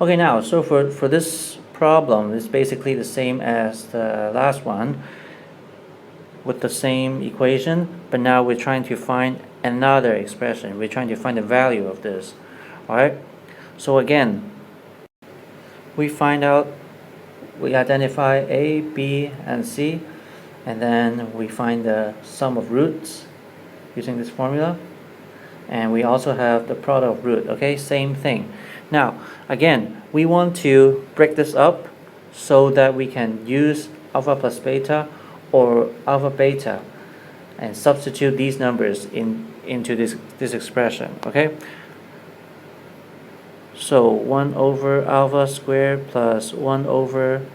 Okay, now, so for this problem, it's basically the same as the last one with the same equation, but now we're trying to find another expression. We're trying to find the value of this. Alright, so again, we identify A, B, and C, and then we find the sum of roots using this formula, and we also have the product of root. Okay, same thing. Now again, we want to break this up so that we can use alpha plus beta or alpha beta and substitute these numbers into this expression. Okay, so 1 over alpha squared plus 1 over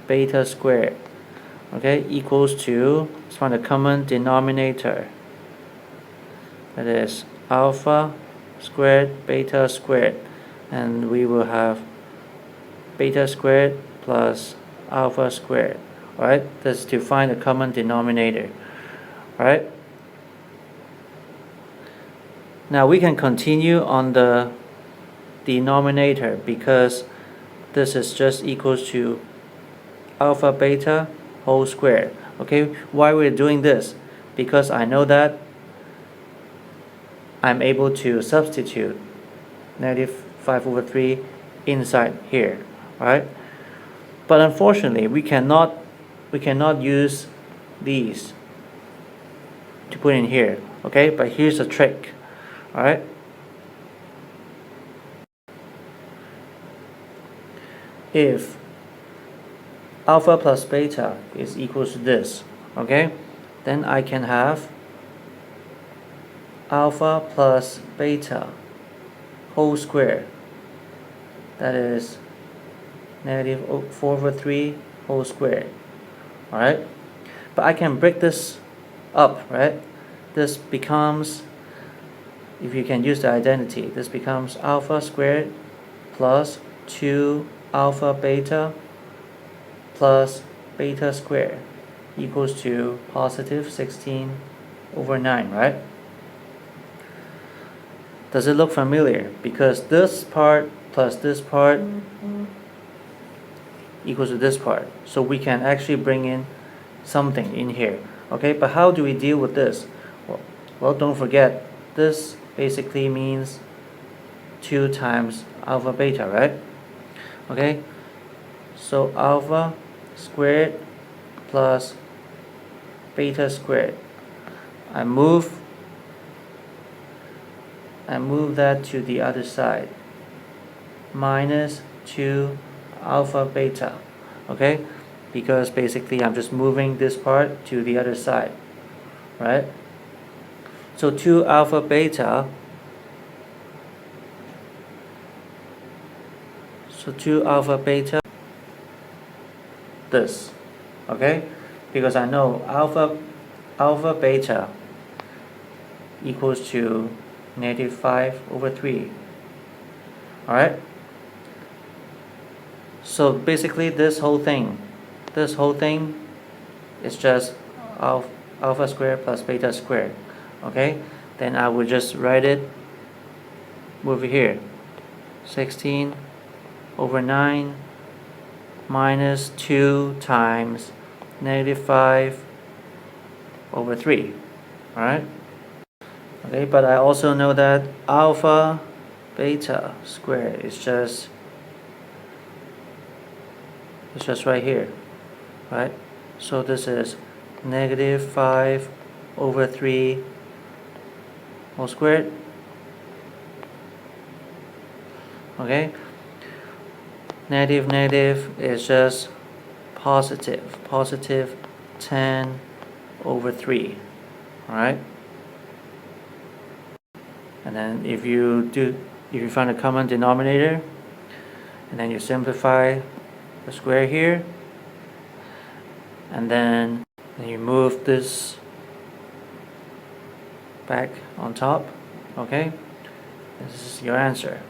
beta squared, okay, equals to, let's find a common denominator. That is alpha squared beta squared, and we will have beta squared plus alpha squared. Alright, that's to find a common denominator. Alright, now we can continue on the denominator because this is just equals to alpha beta whole squared. Okay, why we're doing this? Because I know that I'm able to substitute negative 5 over 3 inside here. Right, but unfortunately we cannot use these to put in here. Okay, but here's a trick. Alright, if alpha plus beta is equals to this, okay, then I can have alpha plus beta whole square, that is negative 4 over 3 whole square. Alright, but I can break this up, right? This becomes, if you can use the identity, this becomes alpha squared plus 2 alpha beta plus beta squared equals to positive 16 over 9, right? Does it look familiar? Because this part plus this part equals to this part. So we can actually bring in something in here. Okay, but how do we deal with this? Well, don't forget, this basically means 2 times alpha beta, right? Okay, so alpha squared plus beta squared. I move that to the other side, minus 2 alpha beta. Okay, because basically I'm just moving this part to the other side, right? So 2 alpha beta, this, okay, because I know alpha beta equals to negative 5 over 3. Alright, so basically this whole thing is just alpha squared plus beta squared. Okay, then I will just write it over here, 16 over 9 minus 2 times negative 5 over 3. Alright, okay, but I also know that alpha beta squared is just right here, right? So this is negative 5 over 3 whole squared. Okay, negative is just positive 10 over 3. Alright, and then if you find a common denominator, and then you simplify the square here, and then you move this back on top. Okay, this is your answer.